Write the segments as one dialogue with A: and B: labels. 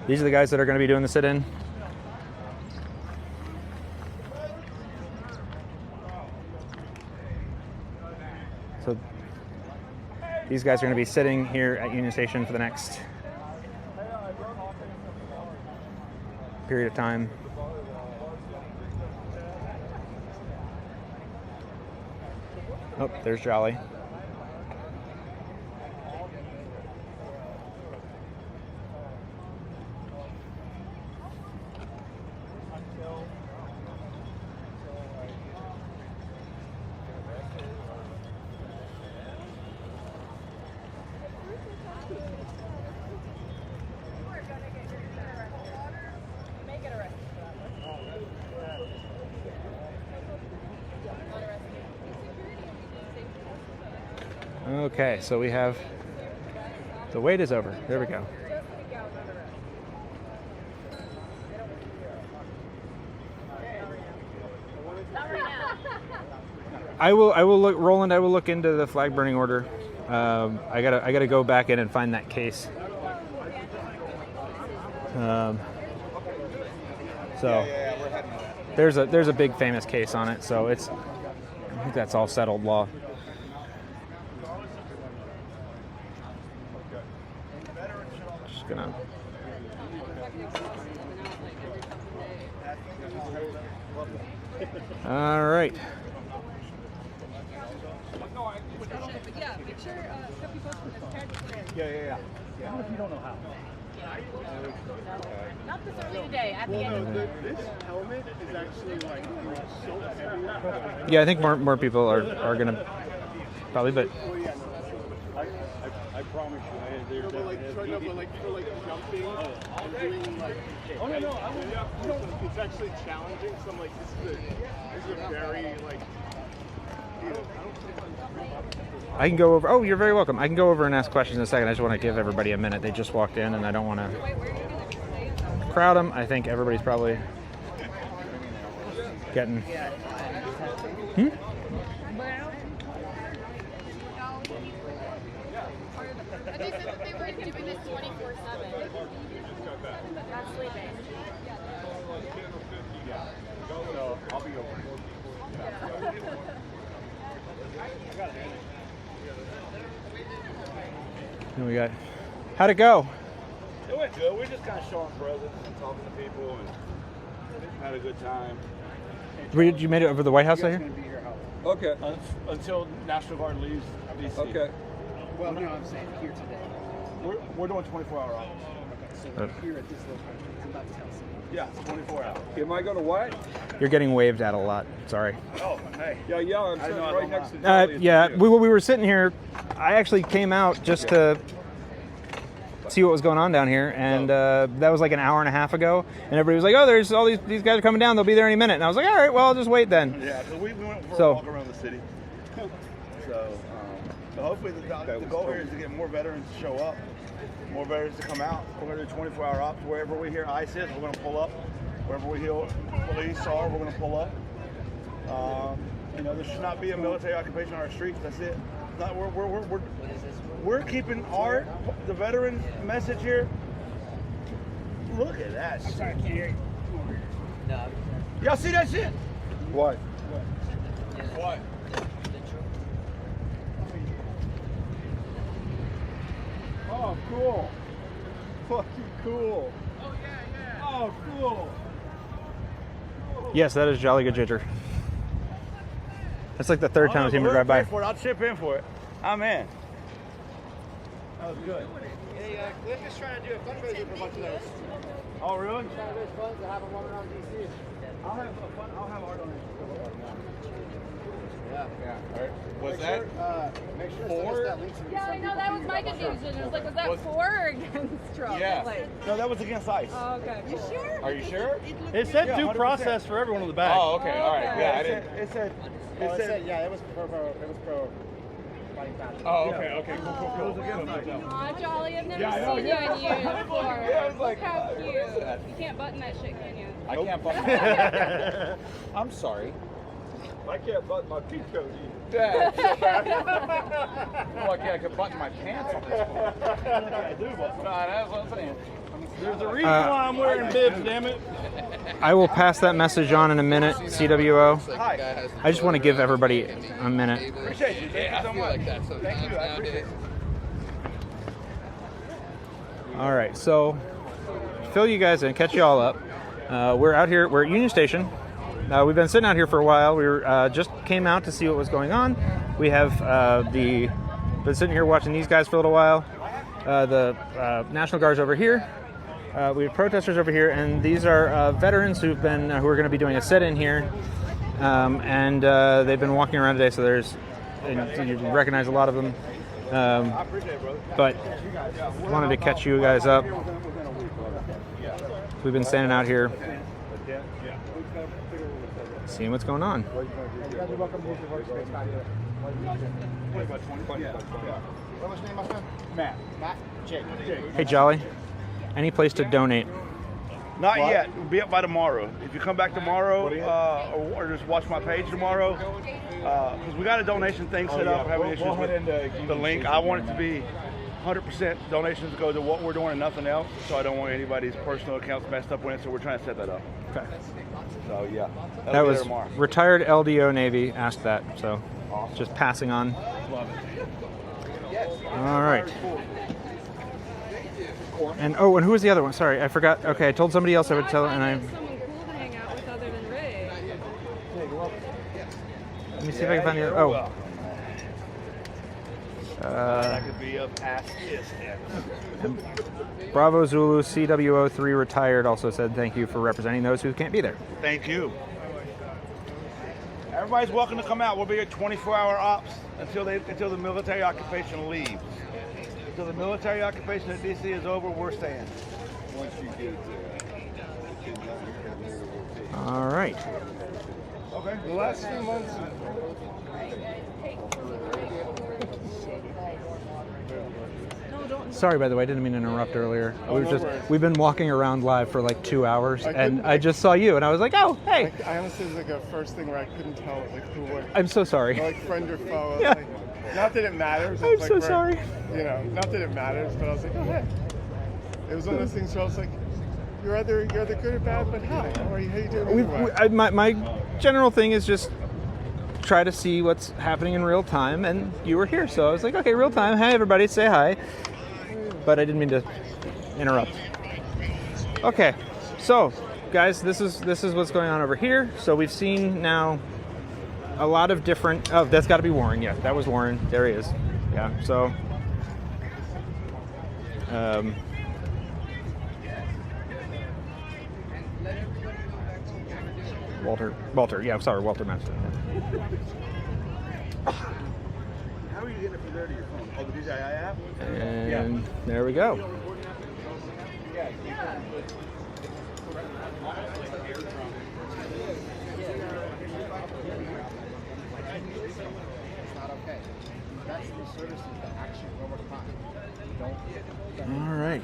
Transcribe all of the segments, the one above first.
A: these are the guys that are going to be doing the sit-in. So these guys are going to be sitting here at Union Station for the next period of time. Oh, there's Jolly. Okay, so we have, the wait is over. There we go. I will look, Roland, I will look into the flag burning order. I gotta go back in and find that case. So there's a big famous case on it, so I think that's all settled law. Just gonna. All right.
B: Yeah, make sure stuff you post from this card.
C: Yeah. How if you don't know how?
B: Not this early today. At the end of the
C: This helmet is actually like so heavy.
A: Yeah, I think more people are gonna probably, but.
C: Well, yeah, no, I promise you. For jumping and doing like. Oh no, it's actually challenging. So I'm like, this is a very like.
A: I can go over. Oh, you're very welcome. I can go over and ask questions in a second. I just want to give everybody a minute. They just walked in, and I don't want to crowd them. I think everybody's probably getting. Hmm?
B: They said that they were doing this 24/7. Not sleeping.
C: So I'll be over.
A: Who we got? How'd it go?
D: It went good. We're just kind of showing presence and talking to people and had a good time.
A: You made it over the White House out here?
D: Okay. Until National Guard leaves DC.
C: Okay. Well, no, I'm saying here today.
D: We're doing 24-hour hours.
C: Okay, so here at this location, it's about to tell us.
D: Yeah, 24 hours.
C: Am I going to what?
A: You're getting waved at a lot. Sorry.
D: Oh, hey.
C: Yeah, I'm sitting
D: I
C: right
D: don't
C: next to
D: mind.
C: Jolly.
A: Yeah, we were sitting here. I actually came out just to see what was going on down here, and that was like an hour and a half ago. And everybody was like, "Oh, there's all these guys are coming down. They'll be there any minute." And I was like, "All right, well, I'll just wait then."
D: Yeah, so we went for
A: So-
D: a walk around the city. So hopefully the goal here is to get more veterans to show up, more veterans to come out. We're going to do 24-hour ops. Wherever we hear ICE is, we're going to pull up. Wherever we hear police are, we're going to pull up. There should not be a military occupation on our streets. That's it. Not, we're keeping the veteran message here. Look at that shit.
C: Sorry, I can't hear you. No.
D: Y'all see that shit?
C: What?
D: What?
C: Oh, cool. Fucking cool. Oh, yeah. Oh, cool.
A: Yes, that is Jolly Good Ginger. That's like the third time I've seen him drive by.
D: I'll chip in for it. I'm in. That was good.
C: Hey, Cliff is trying to do a fundraiser for a bunch of those.
D: Oh, really?
C: Trying to raise funds to have them run around DC.
D: I'll have art on it.
C: Yeah.
D: All right. Was
C: Make sure to send us that link so we can
B: Yeah, I
C: send
B: know
C: people
B: that was
C: to
B: my
C: you about
B: confusion. It was like, was that for or against Trump?
D: Yeah.
B: Like,
D: No, that was against ICE.
B: oh, okay. You sure?
D: Are you sure?
E: It said
D: Yeah,
E: due
D: 100%.
E: process for everyone on the back.
D: Oh, okay. All right.
B: Okay.
D: Yeah, I
C: It
D: didn't.
C: said, yeah, it was pro fighting back.
D: Oh, okay. Cool.
B: Aw, Jolly, I've never
D: Yeah, I know,
B: seen you
D: yeah.
B: in union before.
D: Yeah, I was like,
B: Look how
D: what
B: cute.
D: is that?
B: You can't button that shit, can you?
D: I can't button. I'm sorry.
C: I can't button my pea coat either.
D: Yeah, so bad. Lucky I could button my pants on this one. I do, but that's what I'm saying. There's a reason why I'm wearing bibs, damn it.
A: I will pass that message on in a minute, CWO.
D: Hi.
A: I just want to give everybody a minute.
D: Appreciate you. Thank you so much. Thank you. I appreciate it.
A: All right, so fill you guys in, catch you all up. We're out here. We're at Union Station. We've been sitting out here for a while. We were, just came out to see what was going on. We have been sitting here watching these guys for a little while. The National Guard's over here. We have protesters over here, and these are veterans who are going to be doing a sit-in here. And they've been walking around today, so you recognize a lot of them. But wanted to catch you guys up. We've been standing out here, seeing what's going on.
D: Matt. Jake.
A: Hey, Jolly, any place to donate?
D: Not yet. We'll be up by tomorrow. If you come back tomorrow, or just watch my page tomorrow, because we got a donation thing set up. We're having issues with the link. I want it to be 100% donations go to what we're doing and nothing else. So I don't want anybody's personal accounts messed up with it. So we're trying to set that up.
A: Okay.
D: So yeah,
A: That was retired LDO Navy asked that. So just passing on.
D: Love it.
A: All right. And and who was the other one? Sorry, I forgot. Okay, I told somebody else I would tell, and I.
B: Someone cool to hang out with other than Ray.
A: Let me see if I can find the other.
D: That could be a past is.
A: Bravo Zulu CWO3 retired also said thank you for representing those who can't be there.
D: Thank you. Everybody's welcome to come out. We'll be at 24-hour ops until the military occupation leaves. Until the military occupation at DC is over, we're staying.
A: All right.
D: Okay. The last few months.
A: Sorry, by the way, I didn't mean to interrupt earlier. We've been walking around live for like 2 hours, and I just saw you, and I was like, oh, hey.
C: I honestly was like a first thing where I couldn't tell who were.
A: I'm so sorry.
C: Like friend or foe.
A: Yeah.
C: Not that it matters.
A: I'm so sorry.
C: Not that it matters, but I was like, oh hey. It was one of those things where I was like, you're either good or bad, but hi. How are you? How you doing?
A: My general thing is just try to see what's happening in real time, and you were here, so I was like, okay, real time. Hi, everybody, say hi. But I didn't mean to interrupt. Okay, so guys, this is what's going on over here. So we've seen now a lot of different. Oh, that's got to be Warren. Yeah, that was Warren. There he is. Yeah. So. Walter. Yeah, sorry, Walter Master.
D: How are you getting it from there to your phone? Oh, the DJI app?
A: And there we go. All right.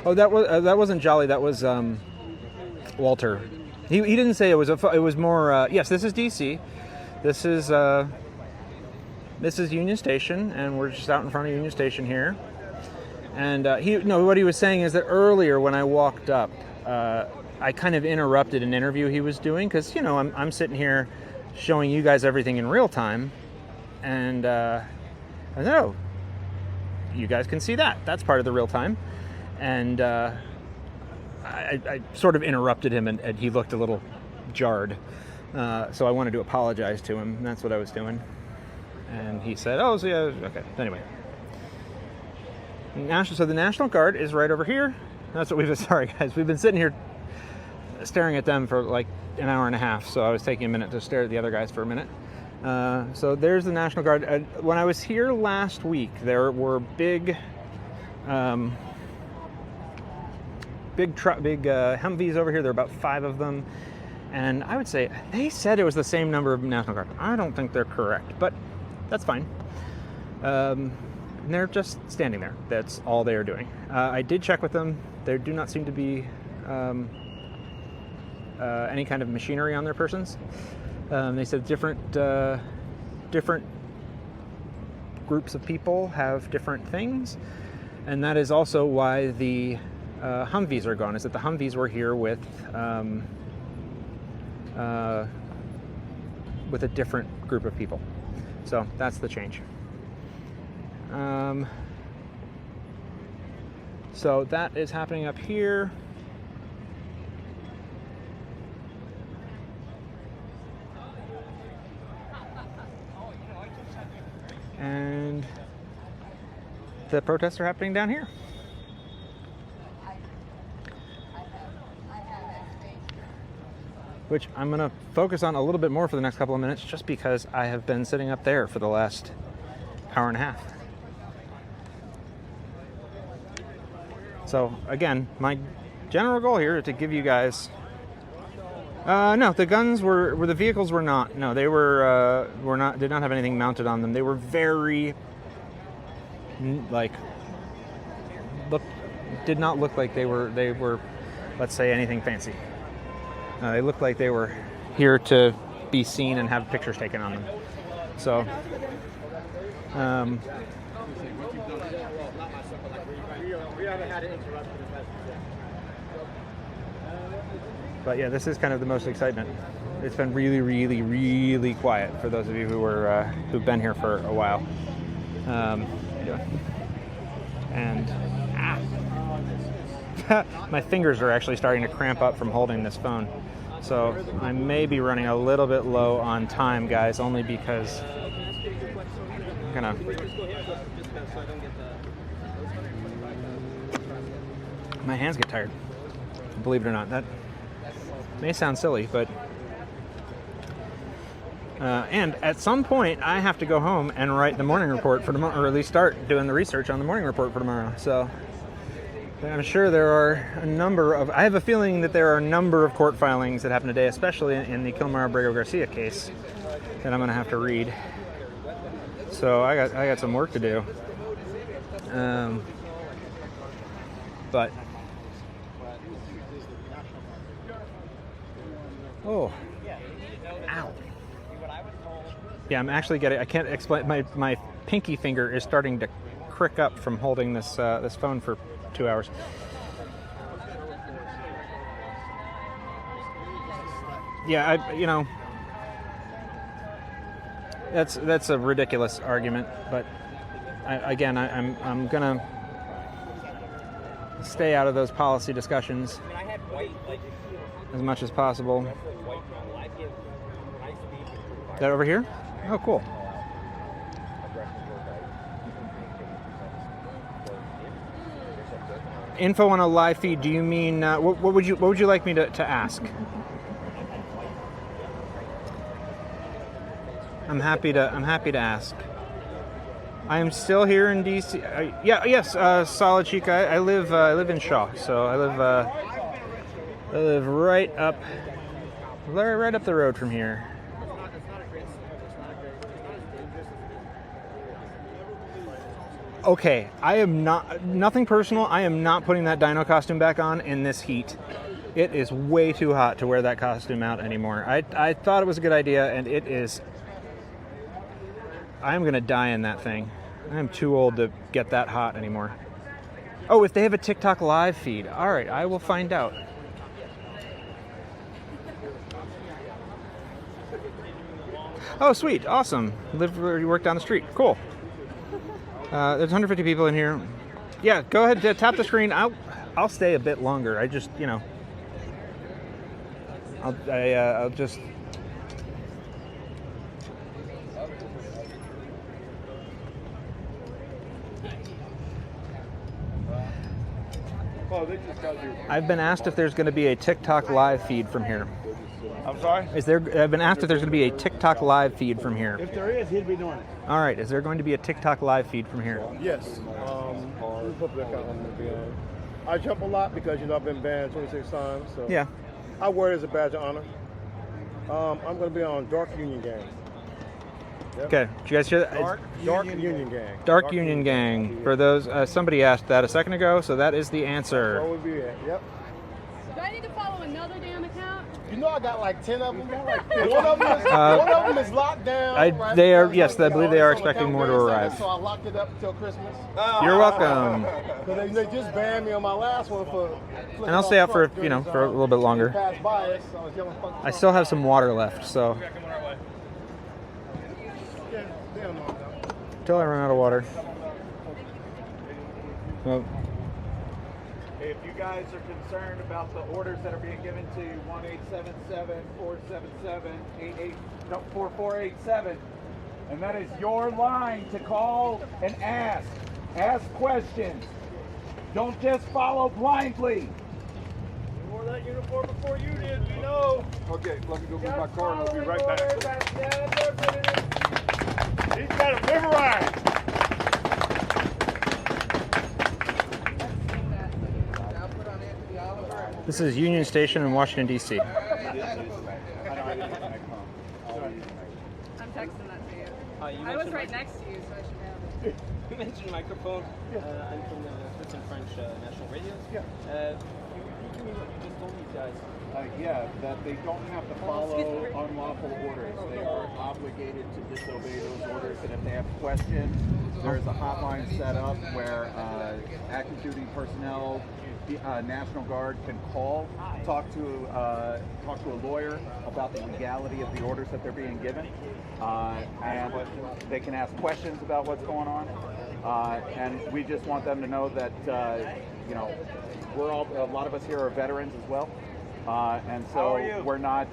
A: Oh, that wasn't Jolly. That was Walter. He didn't say it was it was more. Yes, this is DC. This is Union Station, and we're just out in front of Union Station here. And what he was saying is that earlier when I walked up, I kind of interrupted an interview he was doing because I'm sitting here showing you guys everything in real time, and I know you guys can see that. That's part of the real time, and I sort of interrupted him, and he looked a little jarred. So I wanted to apologize to him, and that's what I was doing. And he said, "Oh, so yeah, okay." Anyway, so the National Guard is right over here. That's what we've been. Sorry, guys, we've been sitting here staring at them for like an hour and a half. So I was taking a minute to stare at the other guys for a minute. So there's the National Guard. When I was here last week, there were big Humvees over here. There are about 5 of them. And I would say, they said it was the same number of National Guard. I don't think they're correct, but that's fine. And they're just standing there. That's all they are doing. I did check with them. There do not seem to be any kind of machinery on their persons. They said different groups of people have different things, and that is also why the Humvees are gone. Is that the Humvees were here with a different group of people. So that's the change. So that is happening up here. And the protests are happening down here. Which I'm going to focus on a little bit more for the next couple of minutes, just because I have been sitting up there for the last hour and a half. So again, my general goal here is to give you guys. No, the guns were the vehicles were not. No, they were not. Did not have anything mounted on them. They were very did not look like they were, let's say, anything fancy. They looked like they were here to be seen and have pictures taken on them. So, but yeah, this is kind of the most excitement. It's been really, really, really quiet for those of you who've been here for a while. And my fingers are actually starting to cramp up from holding this phone. So I may be running a little bit low on time, guys, only because I'm gonna. My hands get tired, believe it or not. That may sound silly, but and at some point I have to go home and write the morning report for tomorrow, or at least start doing the research on the morning report for tomorrow. So I'm sure there are I have a feeling that there are a number of court filings that happen today, especially in the Kilmar Abrego Garcia case, that I'm going to have to read. So I got some work to do. But oh, ow. Yeah, I'm actually I can't explain. My pinky finger is starting to crick up from holding this phone for 2 hours. Yeah, that's a ridiculous argument, but I'm gonna stay out of those policy discussions as much as possible. That over here? Oh, cool. Info on a live feed. Do you mean what would you like me to ask? I'm happy to ask. I am still here in DC. Yes, Solid Chica. I live in Shaw, so I live right up the road from here. Okay, I am nothing personal. I am not putting that dino costume back on in this heat. It is way too hot to wear that costume out anymore. I thought it was a good idea, and it is. I'm gonna die in that thing. I'm too old to get that hot anymore. Oh, if they have a TikTok live feed. All right, I will find out. Oh, sweet, awesome. Live where you work down the street. Cool. There's 150 people in here. Yeah, go ahead, tap the screen. I'll stay a bit longer. I just, I'll just. I've been asked if there's going to be a TikTok live feed from here.
D: I'm sorry?
A: I've been asked if there's going to be a TikTok live feed from here.
D: If there is, he'd be doing it.
A: All right. Is there going to be a TikTok live feed from here?
C: Yes. I jump a lot because I've been banned 26 times. So
A: Yeah.
C: I wear it as a badge of honor. I'm going to be on Dark Union Gang. Yep.
A: Okay. Did you guys hear that?
C: Dark Union Gang.
A: Dark Union Gang. For those, somebody asked that a second ago, so that is the answer.
C: That would be it. Yep.
B: Do I need to follow another damn account?
C: You know I got like 10 of them. One of them is locked down. Right?
A: They are, yes, I believe they are expecting more to arrive.
C: So I locked it up till Christmas.
A: You're welcome.
C: Because they just banned me on my last one for.
A: And I'll stay out for, you know, for a little bit longer. I still have some water left, so. Until I run out of water. Well,
E: if you guys are concerned about the orders that are being given to 1-877-477-4487, and that is your line to call and ask. Ask questions. Don't just follow blindly.
C: You wore that uniform before you did, you know.
D: Okay, let me go get my car and I'll be right back.
C: He's got it memorized.
A: this is Union Station in Washington, D.C.
B: I'm texting that to you. I was right next to you, so I should have it.
F: You mentioned microphone. I'm from the Swiss and French national radios. Yeah. You just told me, guys.
E: Yeah, that they don't have to follow unlawful orders. They are obligated to disobey those orders, and if they have questions, there's a hotline set up where active duty personnel, National Guard can call, talk to a lawyer about the legality of the orders that they're being given, and they can ask questions about what's going on. And we just want them to know that you know, a lot of us here are veterans as well. And so we're not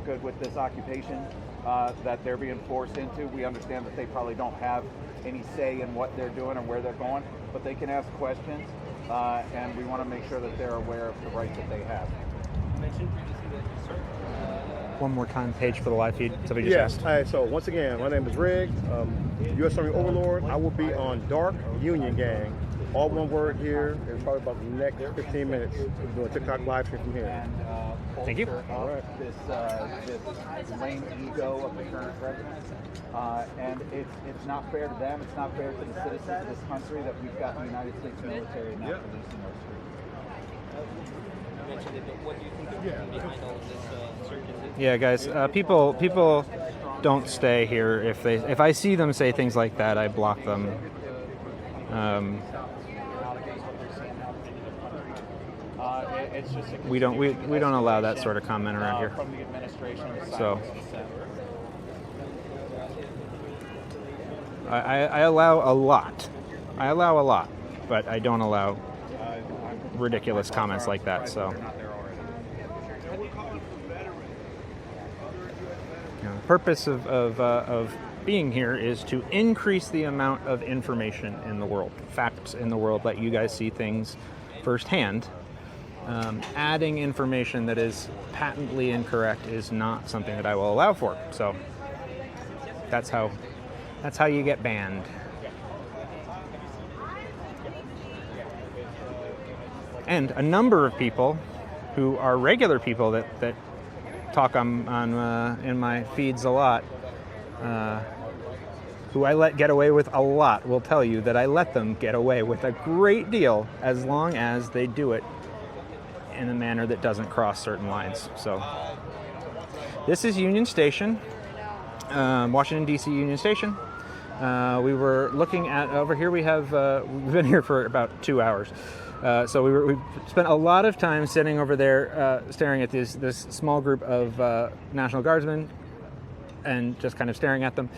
E: good with this occupation that they're being forced into. We understand that they probably don't have any say in what they're doing or where they're going, but they can ask questions, and we want to make sure that they're aware of the rights that they have.
F: You mentioned previously that you served.
A: One more time, page for the live feed. Somebody just
C: Yes.
A: asked.
C: All right, so once again, my name is Rigg, U.S. Army Overlord. I will be on Dark Union Gang. All one word here. It's probably about the next 15 minutes. We're doing a TikTok live stream from here.
E: And
A: Thank you.
E: All right. This lame ego of the current president, and it's not fair to them. It's not fair to the citizens of this country that we've got the United States military not policing our streets.
F: You mentioned it, but what do you think is behind all of this surge?
A: Yeah, guys, people don't stay here. If I see them say things like that, I block them.
E: It's just
A: We don't allow that sort of comment around here.
E: from the administration.
A: So I allow a lot. But I don't allow ridiculous comments like that. So you know, the purpose of being here is to increase the amount of information in the world, facts in the world, let you guys see things firsthand. Adding information that is patently incorrect is not something that I will allow for. So that's how you get banned. And a number of people who are regular people that talk on in my feeds a lot, who I let get away with a lot, will tell you that I let them get away with a great deal as long as they do it in a manner that doesn't cross certain lines. So this is Union Station, Washington, D.C. Union Station. We were looking at over here. We've been here for about 2 hours. So we spent a lot of time sitting over there, staring at this small group of National Guardsmen, and just kind of staring at them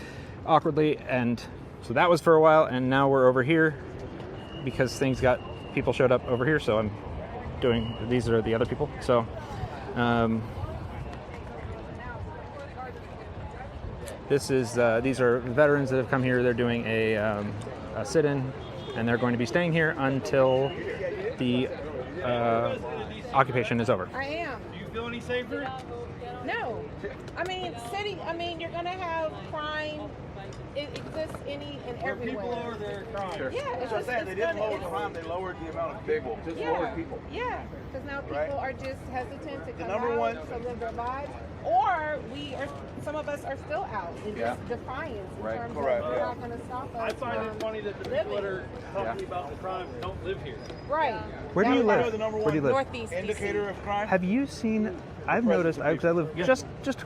A: awkwardly. And so that was for a while. And now we're over here because people showed up over here. So I'm doing. These are the other people. So. These are veterans that have come here. They're doing a sit-in, and they're going to be staying here until the occupation is over.
B: I am.
C: Do you feel any safer?
B: No. I mean, you're going to have crime. It exists everywhere.
C: People lower their crime.
E: Sure.
B: Yeah, it's
D: So
B: just,
D: they didn't lower crime, they lowered the amount of people. Just lowered people.
B: Yeah, because now people
D: Right.
B: are just hesitant to come
D: number
B: out
D: one-
B: to live their lives. Or some of us are still out in
E: Yeah.
B: just defiance in
E: Right.
B: terms
D: Correct,
B: of they're
D: yeah.
B: not going to stop us.
C: I find
B: from
C: it funny that the people that are talking
E: Yeah.
C: about the crime don't live here.
B: Right.
A: Where do you
D: You know
A: live?
D: the number
A: Where do you
D: one
A: live?
B: Northeast
D: indicator of crime?
A: Have you seen I've noticed, because I live just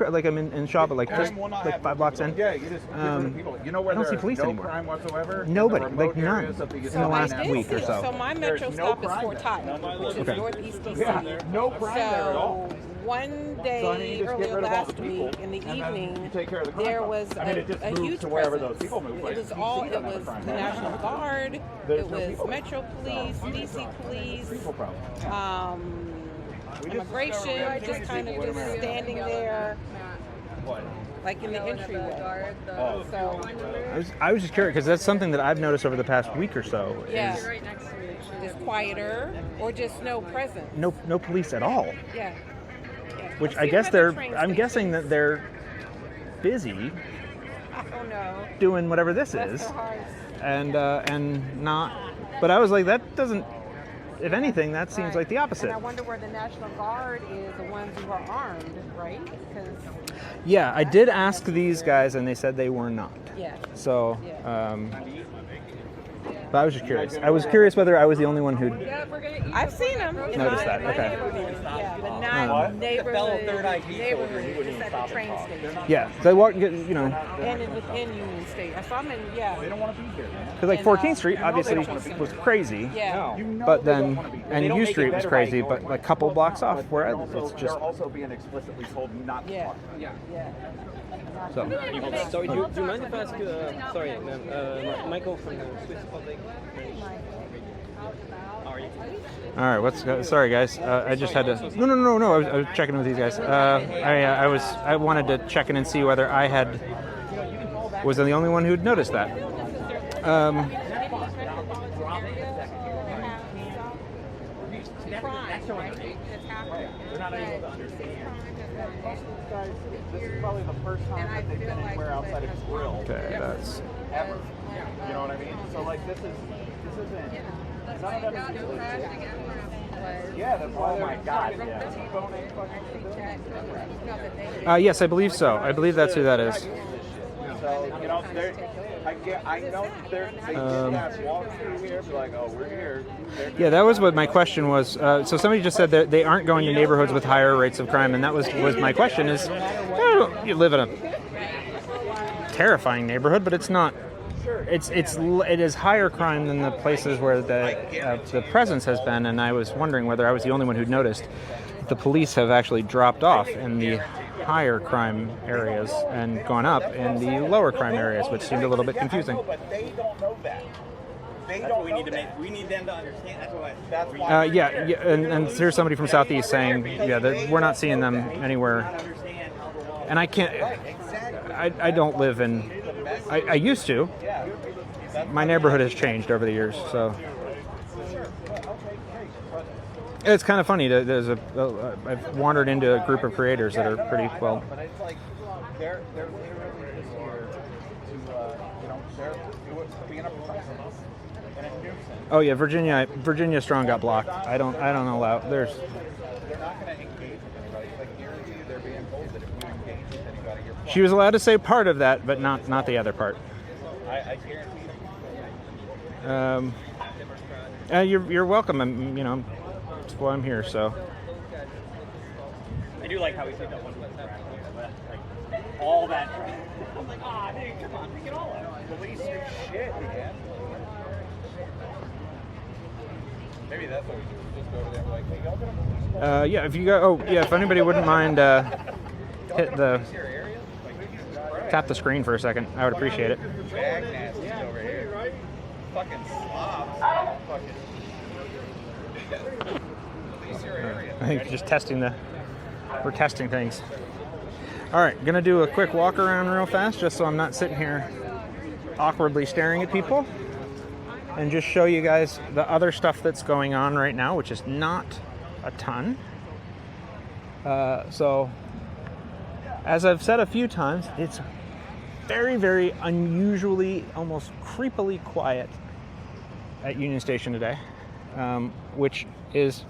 A: like I'm in shop, but like just like 5 blocks in.
E: Yeah, you just get rid of people. You know where
A: I don't see
E: there's
A: police
E: no
A: anymore.
E: crime whatsoever? In the
A: Nobody,
E: remote
A: like none,
E: areas of
A: in the
B: I
A: last
B: did
A: week or
B: see-
A: so.
B: So my metro
E: There's no
B: stop is
E: crime
B: Fort
E: there.
B: Todd, which is
A: Okay.
B: northeast DC.
E: Yeah, no crime there at all.
B: So one day
E: So, I mean, you just get
B: earlier
E: rid of all the
B: last
E: people,
B: week in the
E: and then
B: evening,
E: you take care of the crime
B: there
E: problem.
B: was
E: I mean, it just
B: a
E: moves
B: huge
E: to wherever
B: presence.
E: those people move. Like,
B: It was
E: DC
B: all.
E: don't
B: It
E: have a
B: was
E: crime
B: the
E: problem.
B: National Guard.
E: There's
B: It
E: no
B: was
E: people.
B: Metro Police, DC Police,
E: People problem.
B: immigration, just kind of just standing there, like in the entryway. So
A: I was just curious because that's something that I've noticed over the past week or so.
B: yeah,
A: Is
B: just quieter or just no presence.
A: no police at all.
B: Yeah.
A: Which
B: I've
A: I
B: seen
A: guess
B: other
A: they're.
B: train
A: I'm guessing
B: stations.
A: that they're busy
B: I don't know.
A: doing whatever this
B: Bless
A: is,
B: their hearts.
A: and not. But I was like, that doesn't. If anything, that seems
B: Right.
A: like the opposite.
B: And I wonder where the National Guard is, the ones who are armed, right? Because
A: Yeah, I did ask these guys, and they said they were not.
B: yeah,
A: So,
B: Yeah.
A: but I was just curious. I was curious whether I was the only one who.
B: I've seen them in
A: Noticed
B: my,
A: that,
B: my
A: okay.
B: neighborhood. Yeah, but not
A: What?
B: neighborhood, just at the train station.
A: Yeah, so I walked, and
B: Within Union State. I saw them in,
E: They don't want to be here, man.
A: because like 14th Street obviously was crazy.
B: Yeah.
E: You know
A: But
E: they
A: then,
E: don't wanna be here.
A: and U Street was crazy, but like a couple blocks off
E: But
A: where
E: they're
A: it's
E: also,
A: just
E: they're also being explicitly told not to
B: Yeah.
E: talk.
B: Yeah.
A: so.
F: Sorry, do you mind if I ask you, sorry, ma'am, Michael from the Swiss Republic. How are you?
A: All right, sorry guys, I just had to. No. I was checking in with these guys. I wanted to check in and see whether I was the only one who'd noticed that.
E: This is probably the first time that they've been anywhere outside of his grill
A: Okay, that's.
E: ever. You know what I mean? So like this isn't. None of them is yeah, that's why. Oh my God! Yeah.
A: Yes, I believe so. I believe that's who that is.
E: So you know, I know they did walk through here, be like, oh, we're here.
A: Yeah, that was what my question was. So somebody just said that they aren't going to neighborhoods with higher rates of crime, and that was my question. Is you live in a terrifying neighborhood, but it's not. It is higher crime than the places where the presence has been, and I was wondering whether I was the only one who'd noticed. The police have actually dropped off in the higher crime areas and gone up in the lower crime areas, which seemed a little bit confusing.
E: But they don't know that. They don't
F: We
E: know
F: need to
E: that.
F: we need them to understand.
E: That's why.
A: Yeah, and here's somebody from Southeast saying, yeah, that we're not seeing them anywhere. And I can't. I don't live in. I used to. My neighborhood has changed over the years, so. It's kind of funny. I've wandered into a group of creators that are pretty well.
E: But it's like they're literally just here to they're being a presence and a nuisance.
A: Oh yeah, Virginia Strong got blocked. I don't allow. There's.
E: They're not going to engage with anybody. Like guarantee you, they're being told that if you engage with anybody, you're
A: She was allowed to say part of that, but not the other part.
E: I guarantee you.
A: You're welcome. That's why I'm here. So.
F: I do like how we took that one like all that. I'm like, dude, come on, pick it all up.
E: Police do shit, man. Maybe that's what we do. We just go over there and we're like, hey, y'all got a police call?
A: Yeah, if you go. Oh yeah, if anybody wouldn't mind, tap the screen for a second. I would appreciate it.
E: Bag nasty over here. Fucking slobs. Fucking. Police your area.
A: I think we're testing things. All right, gonna do a quick walk around real fast, just so I'm not sitting here awkwardly staring at people, and just show you guys the other stuff that's going on right now, which is not a ton. So, as I've said a few times, it's very, very unusually, almost creepily quiet at Union Station today, which is,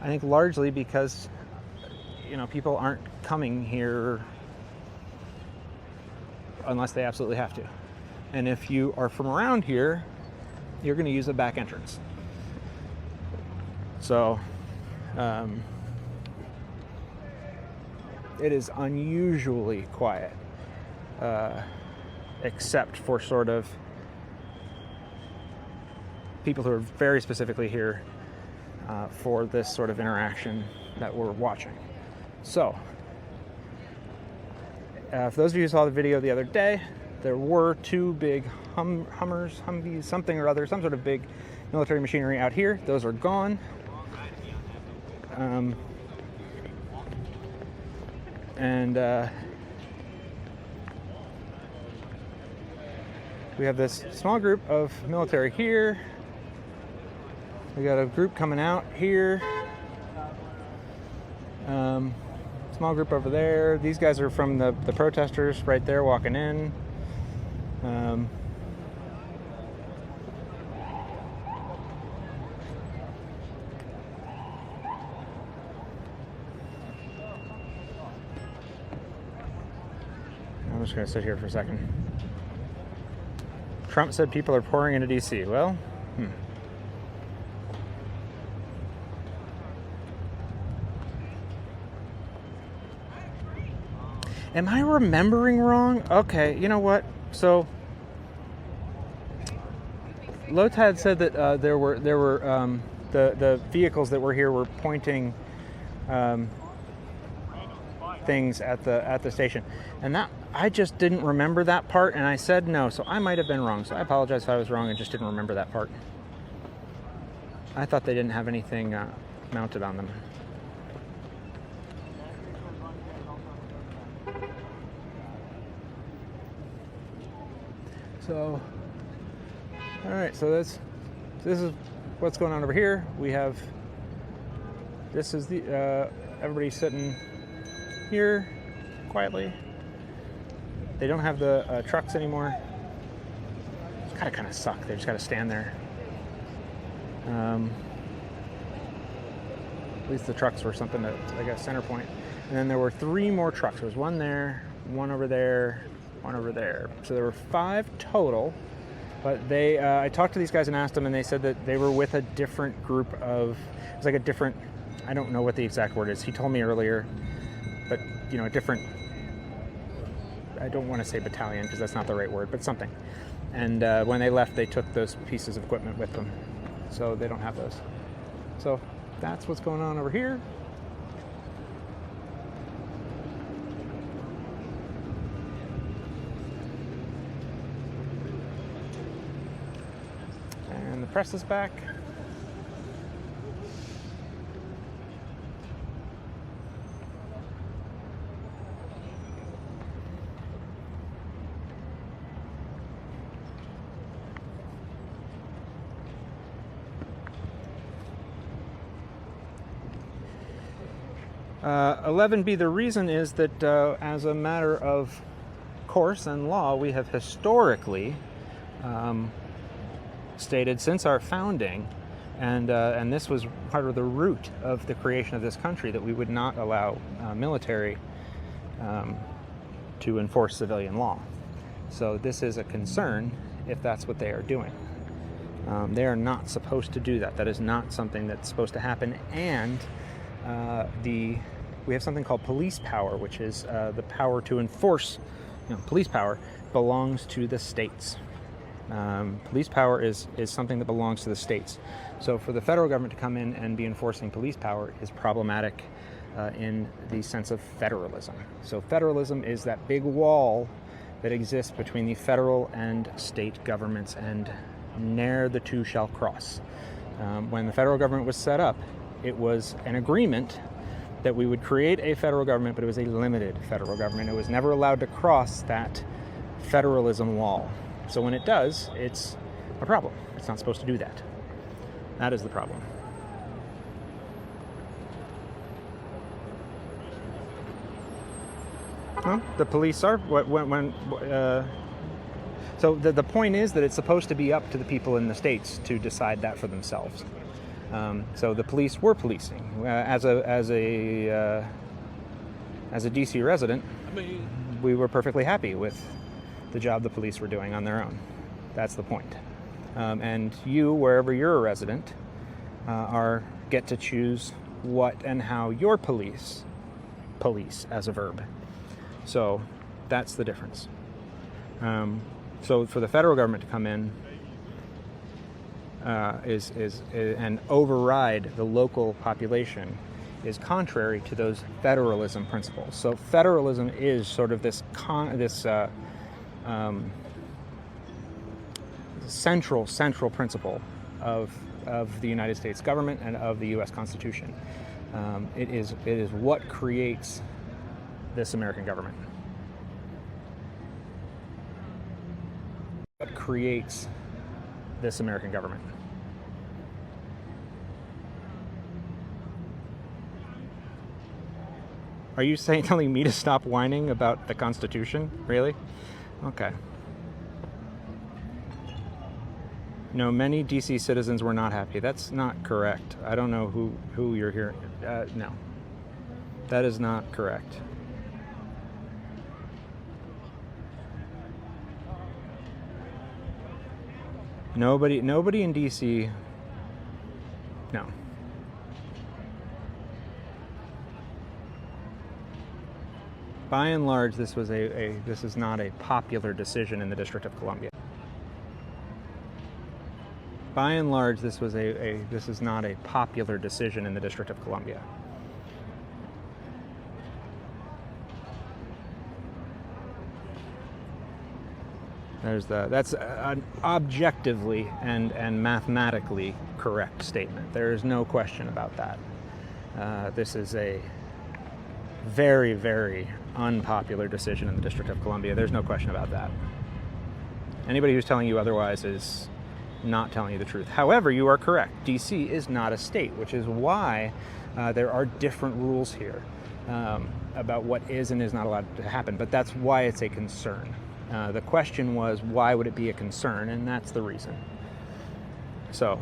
A: I think, largely because people aren't coming here unless they absolutely have to. And if you are from around here, you're going to use the back entrance. So, It is unusually quiet, except for sort of people who are very specifically here for this sort of interaction that we're watching. So, for those of you who saw the video the other day, there were two big Humvees, something or other, some sort of big military machinery out here. Those are gone. We have this small group of military here. We got a group coming out here. Small group over there. These guys are from the protesters right there walking in. I'm just going to sit here for a second. Trump said people are pouring into D.C. Well, Am I remembering wrong? Okay, you know what? So, Lotad said that there were the vehicles that were here were pointing things at the station, and that I just didn't remember that part, and I said no, so I might have been wrong. So I apologize if I was wrong and just didn't remember that part. I thought they didn't have anything mounted on them. So, all right, so this is what's going on over here. We have, this is the, everybody sitting here quietly. They don't have the trucks anymore. It's gotta kind of suck. They just gotta stand there. At least the trucks were something that, like a center point. And then there were 3 more trucks. There was one there, one over there, one over there. So there were 5 total, but they, I talked to these guys and asked them, and they said that they were with a different group of, it was like a different, I don't know what the exact word is. He told me earlier, but you know, a different, I don't want to say battalion because that's not the right word, but something. And when they left, they took those pieces of equipment with them. So they don't have those. So that's what's going on over here. And the press is back. Uh, 11B, the reason is that as a matter of course and law, we have historically stated since our founding, and this was part of the root of the creation of this country, that we would not allow military to enforce civilian law. So this is a concern if that's what they are doing. They are not supposed to do that. That is not something that's supposed to happen. And we have something called police power, which is the power to enforce. Police power belongs to the states. Police power is something that belongs to the states. So for the federal government to come in and be enforcing police power is problematic in the sense of federalism. So federalism is that big wall that exists between the federal and state governments, and ne'er the two shall cross. When the federal government was set up, it was an agreement that we would create a federal government, but it was a limited federal government. It was never allowed to cross that federalism wall. So when it does, it's a problem. It's not supposed to do that. That is the problem. Well, the police are, so the point is that it's supposed to be up to the people in the states to decide that for themselves. So the police were policing. As a DC resident, we were perfectly happy with the job the police were doing on their own. That's the point. And you, wherever you're a resident, get to choose what and how your police police as a verb. So that's the difference. So for the federal government to come in and override the local population is contrary to those federalism principles. So federalism is sort of this central principle of the United States government and of the U.S. Constitution. It is what creates this American government. What creates this American government. Are you telling me to stop whining about the Constitution? Really? Okay. No, many DC citizens were not happy. That's not correct. I don't know who you're hearing. No. That is not correct. Nobody in DC. No. By and large, this is not a popular decision in the District of Columbia. By and large, this is not a popular decision in the District of Columbia. That's an objectively and mathematically correct statement. There is no question about that. This is a very, very unpopular decision in the District of Columbia. There's no question about that. Anybody who's telling you otherwise is not telling you the truth. However, you are correct. DC is not a state, which is why there are different rules here about what is and is not allowed to happen. But that's why it's a concern. The question was, why would it be a concern? And that's the reason. So,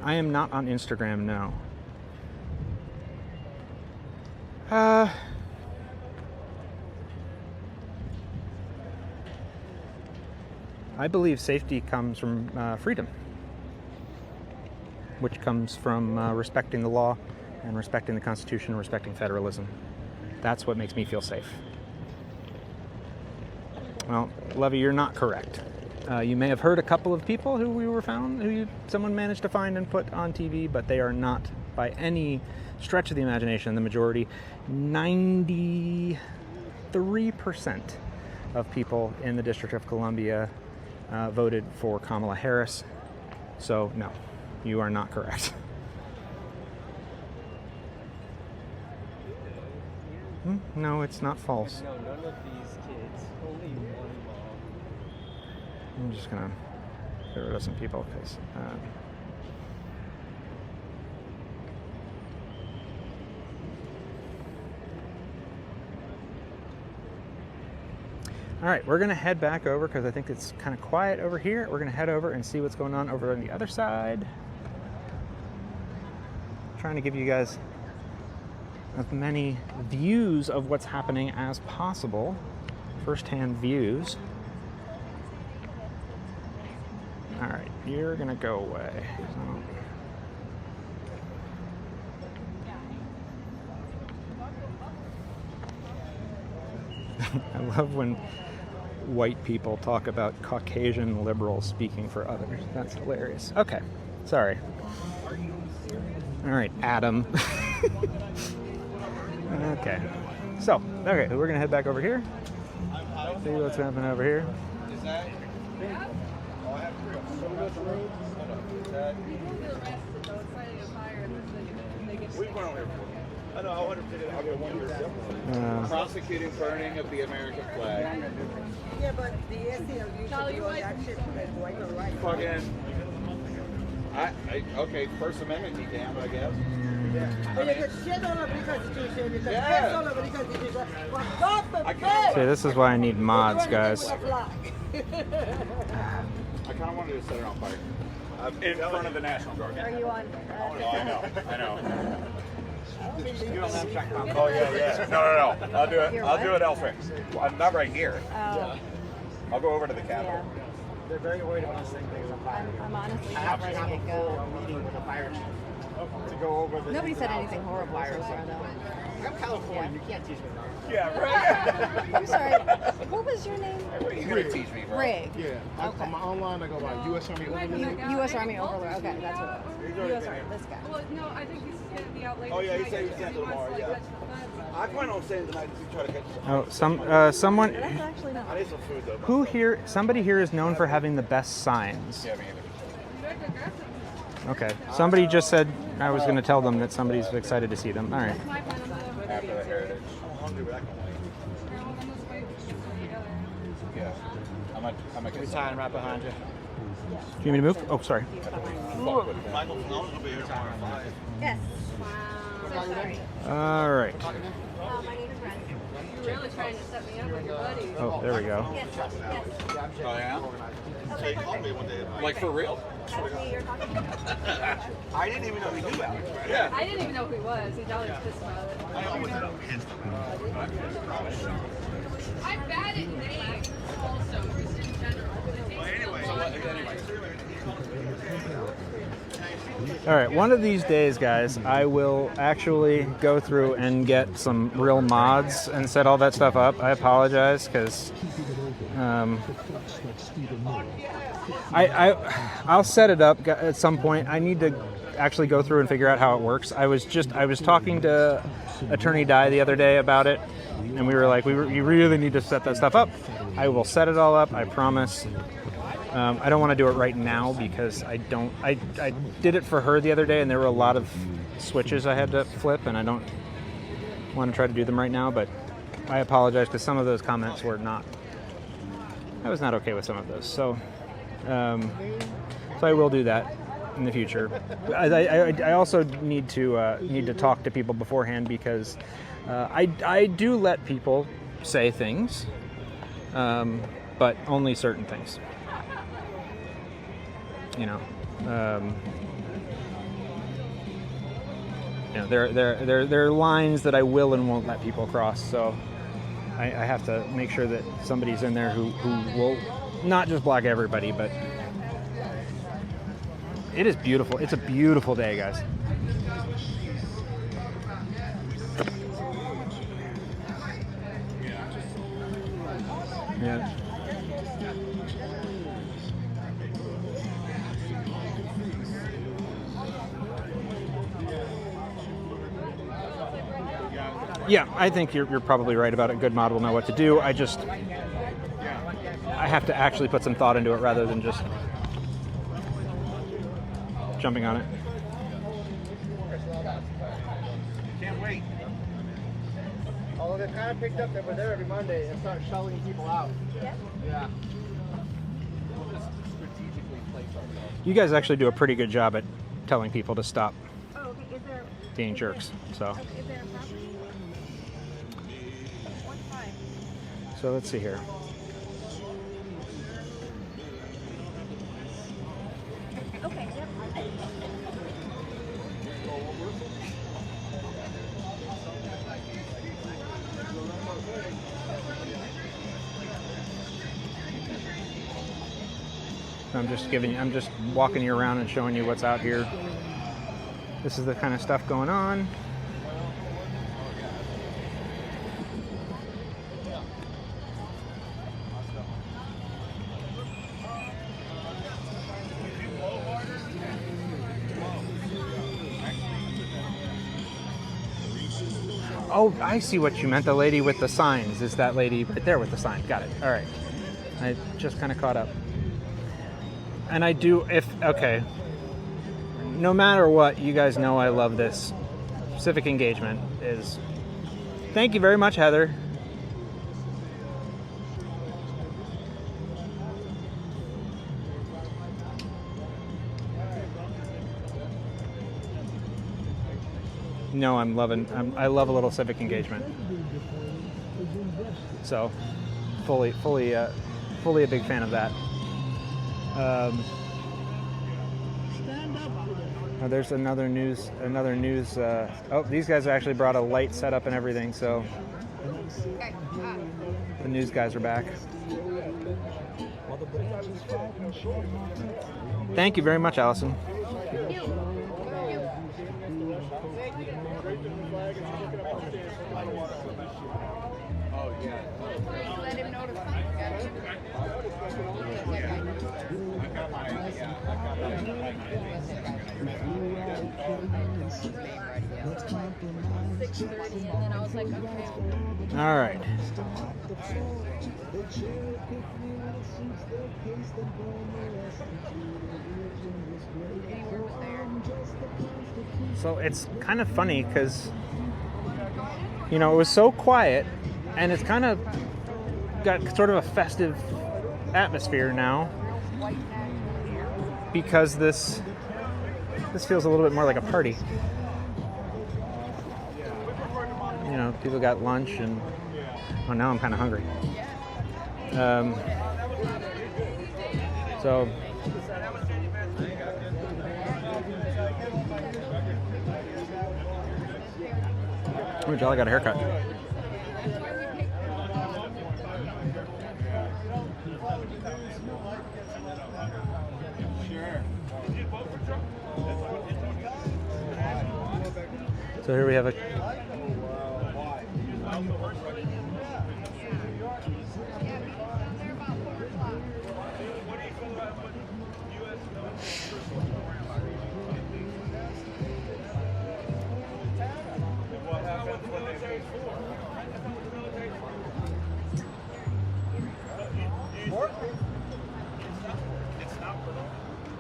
A: I am not on Instagram, no. I believe safety comes from freedom, which comes from respecting the law and respecting the Constitution and respecting federalism. That's what makes me feel safe. Well, Levy, you're not correct. You may have heard a couple of people who someone managed to find and put on TV, but they are not by any stretch of the imagination the majority. 93% of people in the District of Columbia voted for Kamala Harris. So no, you are not correct. No, it's not false.
F: No, none of these kids. Only one mom.
A: I'm just gonna get rid of some people because all right, we're gonna head back over because I think it's kind of quiet over here. We're gonna head over and see what's going on over on the other side. Trying to give you guys as many views of what's happening as possible, first-hand views. All right, you're gonna go away. I love when white people talk about Caucasian liberals speaking for others. That's hilarious. Okay, sorry. All right, Adam. Okay, so, okay, we're gonna head back over here. See what's happening over here.
E: Is that? We went over here. I know, I wonder if they did one prosecuting burning of the American flag.
G: Yeah, but the ACLU should do all that shit for right.
E: Fucking. Okay, First Amendment, you damn, I guess.
G: And you get shit all over the Constitution, you get piss all over the Constitution. But God forbid!
A: See, this is why I need mods, guys.
E: I kind of wanted to set it on fire. In front of the National Guard.
G: Are you on?
E: I know.
C: Oh yeah. No. I'll do it. I'll do it elsewhere. Well, I'm not right here.
H: Oh,
C: I'll go over to the Capitol.
H: yeah.
I: They're very worried about us saying things on fire.
H: I'm honestly
I: I
H: not
I: actually
H: letting
I: have
H: it
I: a full
H: go.
I: meeting with the fire chief to go over the.
H: Nobody said
I: ins and
H: anything
I: outs of
H: horrible so
I: fire
H: far,
I: safety.
H: though.
I: I'm California. You can't teach me that.
C: Yeah, right.
H: I'm sorry. What was your name?
C: What are you gonna teach me, bro?
H: Rig.
I: Yeah.
H: Okay.
I: I'm online. I go by U.S. Army Overlord.
H: U.S. Army Overlord. Okay, that's what it was. U.S. Army. This guy.
J: Well, no, I think he's going to be out later.
C: Oh yeah, he
J: tonight
C: said he
J: because
C: sent
J: he
C: tomorrow.
J: wants to,
C: Yeah.
J: like, catch the
C: I plan on staying tonight to try to catch
A: Someone
H: That's actually not.
C: I need some food though.
A: who here, somebody here is known for having the best signs.
C: Yeah, me either.
A: Okay. Somebody just said I was going to tell them that somebody's excited to see them. All right.
J: That's my plan. I'm
C: After the heritage. I'm hungry, but I can wait. Yeah. I'm gonna
I: We
C: get
I: tie and wrap behind you.
A: Do you want me to move? Oh, sorry.
C: Michael Fanone's gonna be here tomorrow at 5.
H: Yes. So sorry.
A: All right.
H: My name is Ren.
J: You're really trying to set me up with your buddy.
A: Oh, there we go.
H: Yes. Yes.
C: Oh yeah? So you called me one day. Like for real?
H: That's me you're talking to.
C: I didn't even know he knew Alex. Yeah.
J: I didn't even know who he was. He's always pissed about it.
C: I always know.
J: I'm bad at names also, just in general.
A: All right. One of these days, guys, I will actually go through and get some real mods and set all that stuff up. I apologize because I'll set it up at some point. I need to actually go through and figure out how it works. I was talking to Attorney Dye the other day about it, and we were like, you really need to set that stuff up. I will set it all up, I promise. I don't want to do it right now because I did it for her the other day, and there were a lot of switches I had to flip, and I don't want to try to do them right now, but I apologize because some of those comments were not, I was not okay with some of those. So I will do that in the future. I also need to talk to people beforehand because I do let people say things, but only certain things. There are lines that I will and won't let people cross. So I have to make sure that somebody's in there who will not just block everybody, but it is beautiful. It's a beautiful day, guys. Yeah. Yeah, I think you're probably right about it. Good mod will know what to do. I have to actually put some thought into it rather than just jumping on it.
C: Can't wait.
I: Although they've kind of picked up that we're there every Monday and start shuttling people out. Yeah.
A: You guys actually do a pretty good job at telling people to stop
H: Oh, okay. Is there?
A: being jerks. So,
H: Okay, is there a property? What time?
A: so let's see here.
H: Okay. Yep.
A: I'm just walking you around and showing you what's out here. This is the kind of stuff going on. Oh, I see what you meant. The lady with the signs is that lady right there with the sign. Got it. All right. I just kind of caught up. And I do, okay. No matter what, you guys know I love this. Civic engagement is. Thank you very much, Heather. No, I love a little civic engagement. So, fully a big fan of that. Oh, there's another news. Oh, these guys actually brought a light setup and everything, so the news guys are back. Thank you very much, Allison.
E: Oh, yeah.
J: Let him know to come.
E: I got my,
J: And then I was like, okay.
A: All right. So it's kind of funny because, you know, it was so quiet, and it's kind of got sort of a festive atmosphere now because this feels a little bit more like a party. You know, people got lunch, and oh, now I'm kind of hungry. So oh, Jolly got a haircut. So here we have a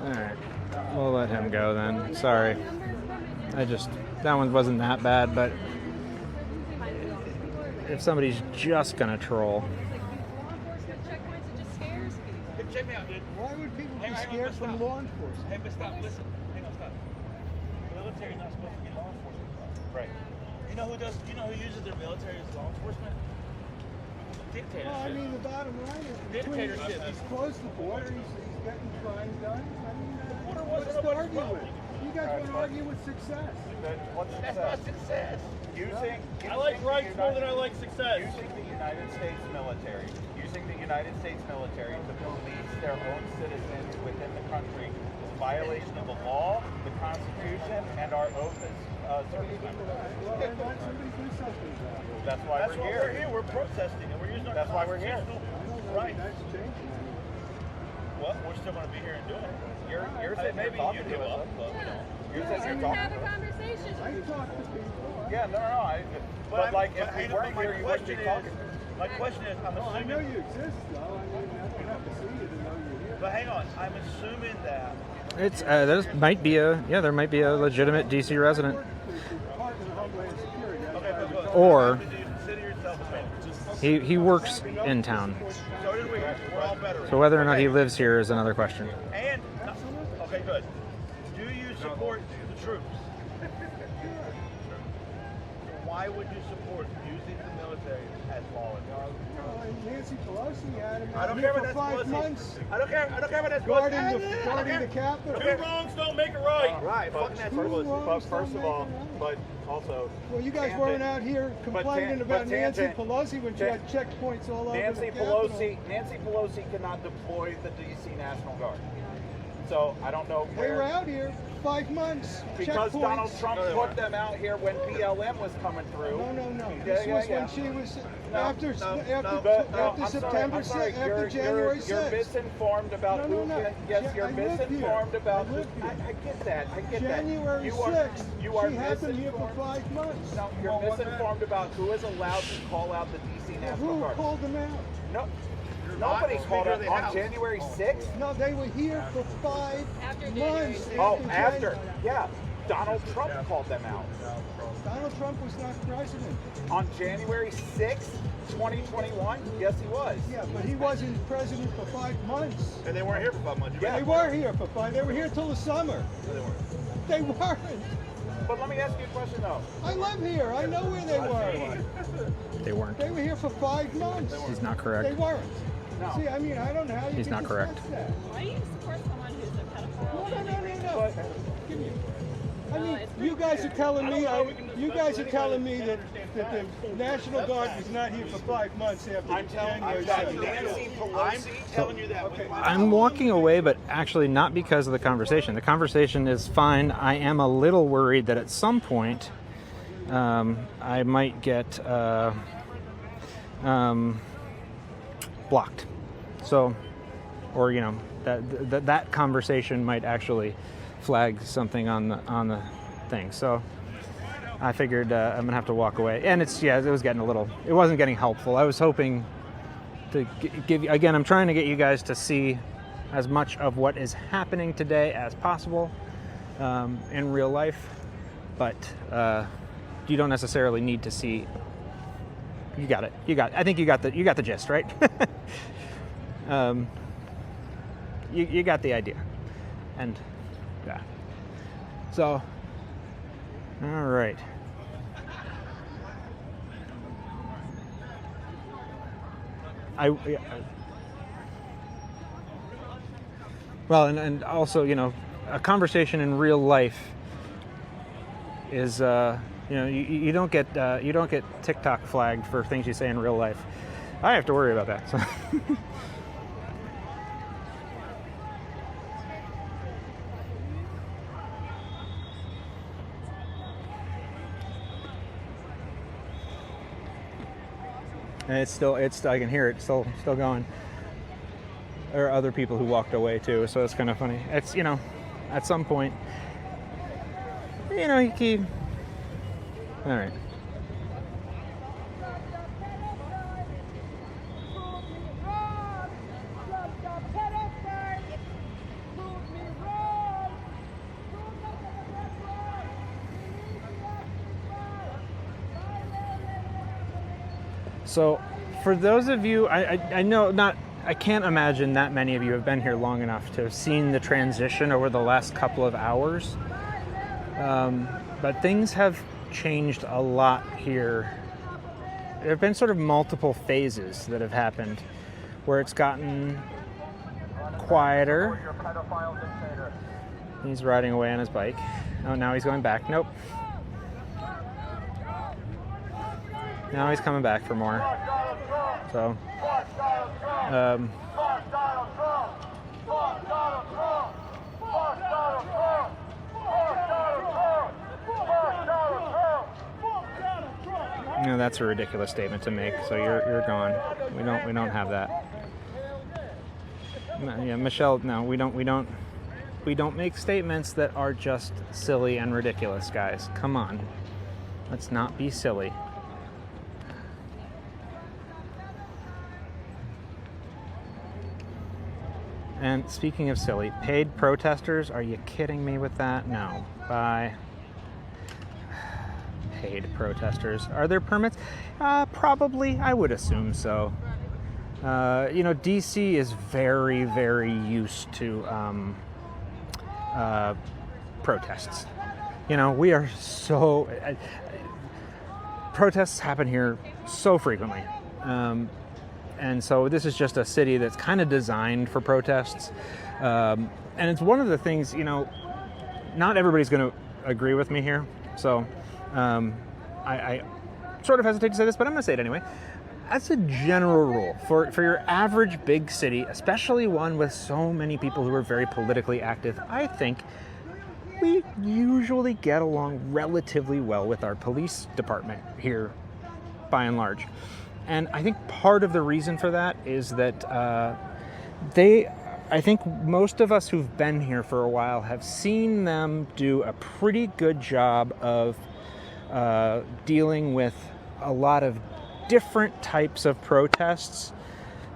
A: Alright, we'll let him go then. Sorry. That one wasn't that bad, but if somebody's just gonna troll.
I: Check me out, dude. Why would people be scared from law enforcement?
D: Hey, but stop, listen. Hang on, stop. The military's not supposed to be law enforcement. Right. You know who uses their military as law enforcement? Dictatorship.
I: Well, I mean, the bottom line is
D: Dictatorship.
I: He's closed the border. He's getting crime done. I mean, what's to argue with? You guys want to argue with success?
E: What's
D: That's not success.
E: I
D: like rights more than I like success.
E: Using the United States military to police their own citizens within the country is a violation of the law, the Constitution, and our oath as service members.
I: Well, then let somebody do something about it.
E: That's why we're here.
D: We're here. We're protesting, and we're using our
E: That's why we're here.
D: Right.
I: That's changing.
D: Well, we're still going to be here and doing it.
E: You're sitting
D: Maybe
E: here
D: you
E: talking
D: give
E: to
D: up,
E: us.
D: but we don't.
E: You're sitting here
J: Have
E: talking
J: a
E: to us.
J: conversation.
I: I talk to people.
E: Yeah, no. But like, if we weren't here, you wouldn't be talking to us.
D: My question is, I'm
I: Oh, I know
D: assuming.
I: you exist, though. I mean, I don't have to see you to know you're here.
D: But hang on, I'm assuming that.
A: It's there might be a legitimate DC resident,
I: Department of Homeland Security.
D: Okay, but
A: or
D: consider yourself a man.
A: he works in town.
D: So did we. We're all better.
A: So whether or not he lives here is another question.
D: And okay, good. Do you support the troops? Why would you support using the military as law enforcement?
I: Nancy Pelosi had him
D: I don't
I: here
D: care
I: for
D: about
I: 5
D: that
I: months.
D: I don't care about that
I: Guarding the Capitol.
D: Two wrongs don't make it right.
E: Right. But first of all, but also.
I: Well, you guys weren't out here complaining about Nancy
E: Tangent-
I: Pelosi when she had checkpoints all over
E: Nancy
I: the Capitol.
E: Nancy Pelosi cannot deploy the DC National Guard. So I don't know
I: They
E: where.
I: were out here 5 months.
E: Because
I: checkpoints.
E: Donald Trump put them out here when BLM was coming through.
I: No. This was when she was after September
E: I'm sorry.
I: 6th, after January 6th.
E: You're misinformed about
I: No.
E: who. Yes, you're
I: I lived here.
E: misinformed about.
I: I lived here.
E: I get that. I get
I: January
E: that.
I: 6th.
E: You are
I: She had them here for
E: misinformed.
I: 5 months.
E: No, you're misinformed about who is allowed to call out the DC National
I: Who
E: Guard.
I: called them out?
E: No, nobody called out on January 6th.
I: No, they were here for 5 months.
E: Oh,
I: January.
E: after. Yeah. Donald Trump called them out.
I: Donald Trump was not president.
E: On January 6th, 2021? Yes, he was.
I: Yeah, but he wasn't president for 5 months.
D: And they weren't here for 5 months.
E: Yeah.
I: They were here for 5. They were here till the summer. They weren't.
E: But let me ask you a question, though.
I: I live here. I know where they were.
A: They weren't.
I: They were here for 5 months.
A: He's not
I: They
A: correct.
I: weren't.
E: No.
I: See, I mean, I don't know how you
A: He's
I: can
A: not correct.
I: discuss that.
B: Why do you support someone who's a pedophile?
I: No. Give me a break. guys are telling me, that the National Guard was not here for 5 months after January 7th.
D: I'm telling you that.
I: Okay.
A: I'm walking away, but actually not because of the conversation. The conversation is fine. I am a little worried that at some point I might get blocked. So, or that conversation might actually flag something on the thing. So I figured I'm gonna have to walk away. And it wasn't getting helpful. I was hoping to give you, again, I'm trying to get you guys to see as much of what is happening today as possible in real life, but you don't necessarily need to see. You got it. I think you got the gist, right? You got the idea, and yeah. So, all right. Well, and also, a conversation in real life is, you don't get TikTok flagged for things you say in real life. I have to worry about that. So. And I can hear it still going. There are other people who walked away too, so it's kind of funny. It's, at some point, you keep, all right. So, for those of you, I know I can't imagine that many of you have been here long enough to have seen the transition over the last couple of hours. But things have changed a lot here. There have been sort of multiple phases that have happened where it's gotten quieter. He's riding away on his bike. Oh, now he's going back. Nope. Now he's coming back for more. So, that's a ridiculous statement to make. So you're gone. We don't have that. Yeah, Michelle. No, we don't make statements that are just silly and ridiculous, guys. Come on, let's not be silly. And speaking of silly, paid protesters, are you kidding me with that? No. Bye. Paid protesters. Are there permits? Probably. I would assume so. DC is very, very used to protests. We are so... protests happen here so frequently. And so this is just a city that's kind of designed for protests. And it's one of the things, not everybody's going to agree with me here. So I sort of hesitate to say this, but I'm going to say it anyway. As a general rule, for your average big city, especially one with so many people who are very politically active, I think we usually get along relatively well with our police department here, by and large. And I think part of the reason for that is that I think most of us who've been here for a while have seen them do a pretty good job of dealing with a lot of different types of protests,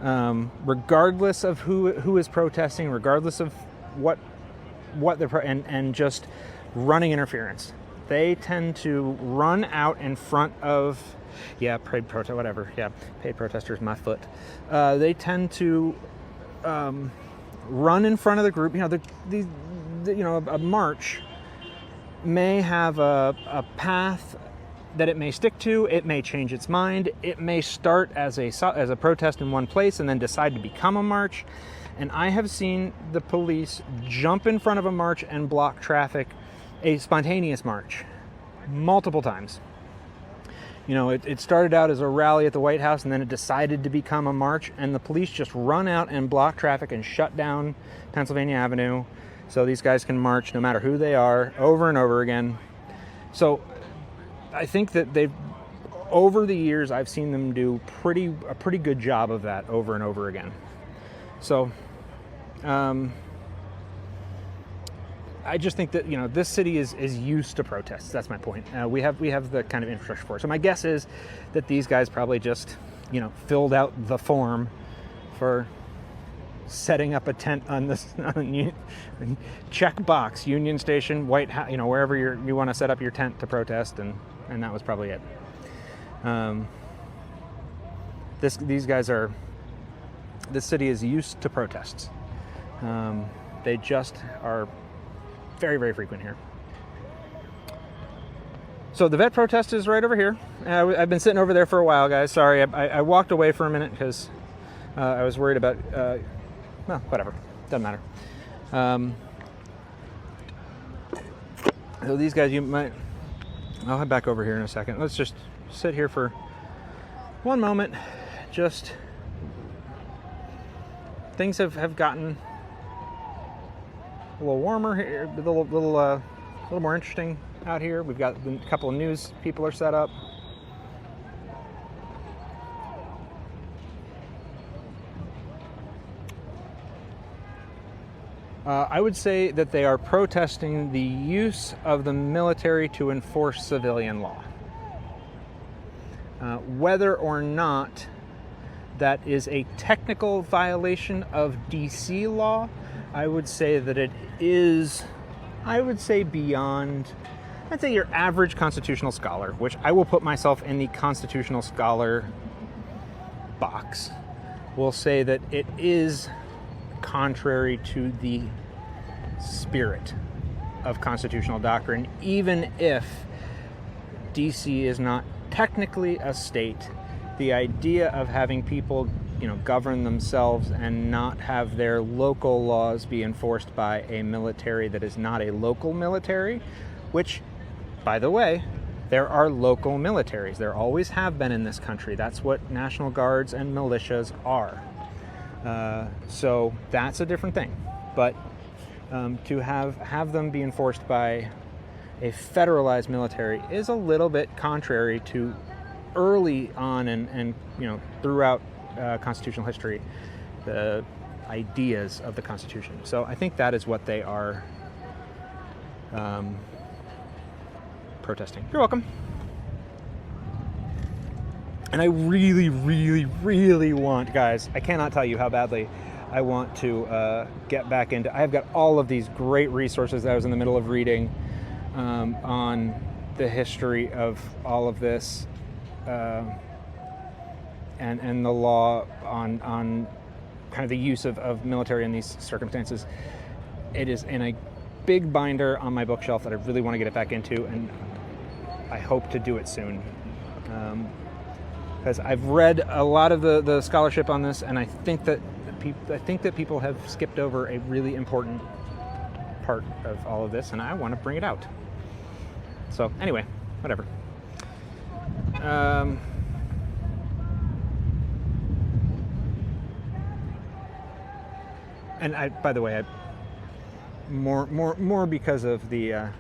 A: regardless of who is protesting, regardless of what they're and just running interference. They tend to run out in front of. Yeah, paid protest, whatever. Yeah, paid protesters, my foot. They tend to run in front of the group. A march may have a path that it may stick to. It may change its mind. It may start as a protest in one place and then decide to become a march. And I have seen the police jump in front of a march and block traffic, a spontaneous march. multiple times. You know, it started out as a rally at the White House, and then it decided to become a march, and the police just run out and block traffic and shut down Pennsylvania Avenue so these guys can march no matter who they are, over and over again. So I think that over the years, I've seen them do a pretty good job of that over and over again. So I just think that, you know, this city is used to protests. That's my point. We have the kind of infrastructure for it. So my guess is that these guys probably just, you know, filled out the form for setting up a tent on this check box, Union Station, White House, you know, wherever you want to set up your tent to protest, and that was probably it. These guys are. This city is used to protests. They just are very, very frequent here. So the vet protest is right over here. I've been sitting over there for a while, guys. Sorry, I walked away for a minute because I was worried about. Well, whatever, doesn't matter. So these guys, you might. I'll head back over here in a second. Let's just sit here for one moment. Just things have gotten a little warmer here, a little more interesting out here. We've got a couple of news people are set up. I would say that they are protesting the use of the military to enforce civilian law. Whether or not that is a technical violation of DC law, I would say that it is, beyond, I'd say your average constitutional scholar, which I will put myself in the constitutional scholar box, will say that it is contrary to the spirit of constitutional doctrine, even if DC is not technically a state. The idea of having people, you know, govern themselves and not have their local laws be enforced by a military that is not a local military, which, by the way, there are local militaries. There always have been in this country. That's what National Guards and militias are. So that's a different thing. But to have them be enforced by a federalized military is a little bit contrary to early on and you know, throughout constitutional history, the ideas of the Constitution. So I think that is what they are protesting. You're welcome. And I really, really, really want, guys, I cannot tell you how badly I want to get back into. I have got all of these great resources that I was in the middle of reading on the history of all of this and the law on kind of the use of military in these circumstances. It is in a big binder on my bookshelf that I really want to get it back into, and I hope to do it soon. Because I've read a lot of the scholarship on this, and I think that people have skipped over a really important part of all of this, and I want to bring it out. So anyway, whatever. And by the way, more because of the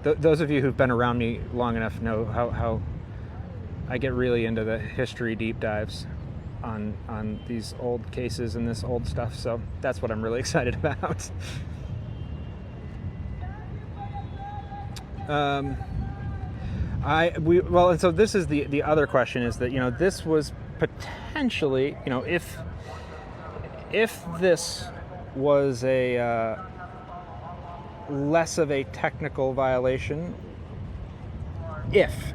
A: those of you who've been around me long enough know how I get really into the history deep dives on these old cases and this old stuff. So that's what I'm really excited about. And so this is the other question, is that, you know, this was potentially, you know, if this was a less of a technical violation,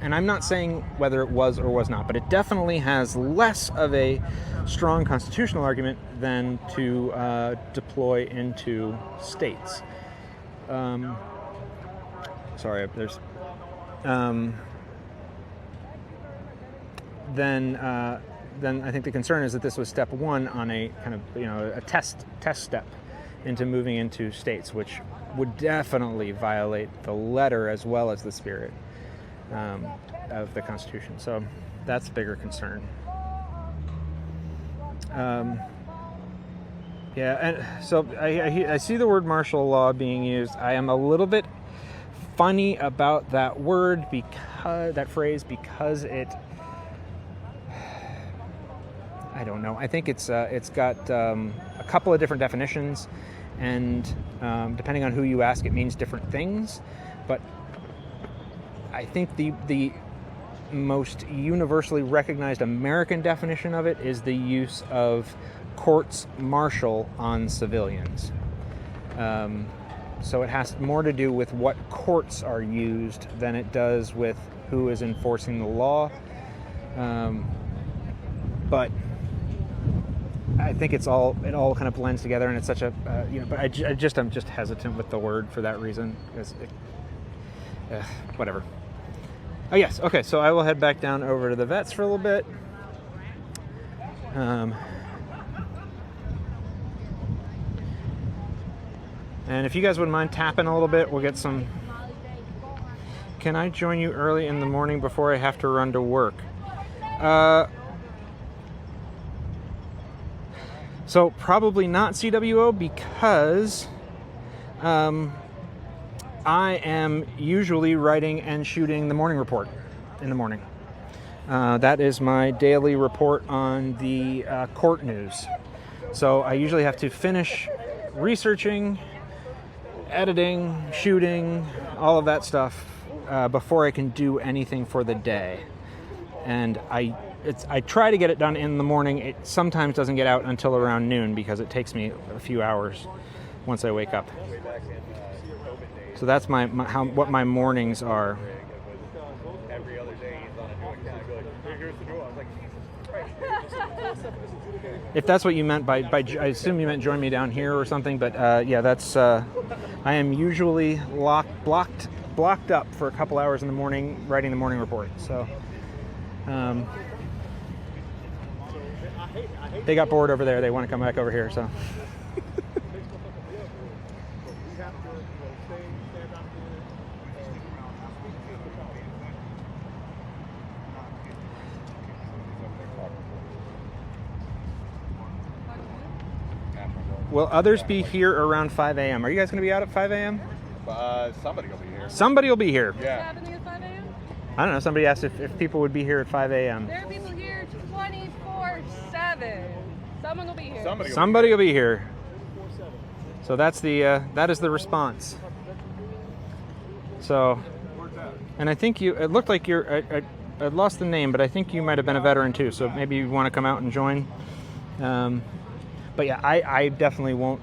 A: and I'm not saying whether it was or was not, but it definitely has less of a strong constitutional argument than to deploy into states. Sorry, there's. Then I think the concern is that this was step one on a kind of, you know, a test step into moving into states, which would definitely violate the letter as well as the spirit of the Constitution. So that's a bigger concern. Yeah, and so I see the word martial law being used. I am a little bit funny about that word, because that phrase, because it, I don't know. I think it's got a couple of different definitions, and depending on who you ask, it means different things. But I think the most universally recognized American definition of it is the use of courts martial on civilians. So it has more to do with what courts are used than it does with who is enforcing the law. But I think it all kind of blends together, and it's such a But I'm just hesitant with the word for that reason, because whatever. Oh yes, okay. So I will head back down over to the vets for a little bit. And if you guys wouldn't mind tapping a little bit, we'll get some. Can I join you early in the morning before I have to run to work? So probably not CWO, because I am usually writing and shooting the morning report in the morning. That is my daily report on the court news. So I usually have to finish researching, editing, shooting, all of that stuff before I can do anything for the day. And I try to get it done in the morning. It sometimes doesn't get out until around noon, because it takes me a few hours once I wake up. So that's what my mornings are.
C: Every other day he's on a new account. I'd be like, here's the door. I was like,
A: If that's what you meant by I assume you meant join me down here or something, but yeah, that's I am usually blocked up for a couple hours in the morning writing the morning report. So they got bored over there. They want to come back over here. So. Will others be here around 5 a.m.? Are you guys going to be out at 5 a.m.?
C: Somebody will be here.
A: Somebody will be here.
C: Yeah.
J: What's happening at 5 a.m.?
A: I don't know. Somebody asked if people would be here at 5 a.m.
J: There are people here 24/7. Someone will be here.
A: Somebody will be here. So that's that is the response. So, and I think it looked like I lost the name, but I think you might have been a veteran too. So maybe you want to come out and join. But yeah, I definitely won't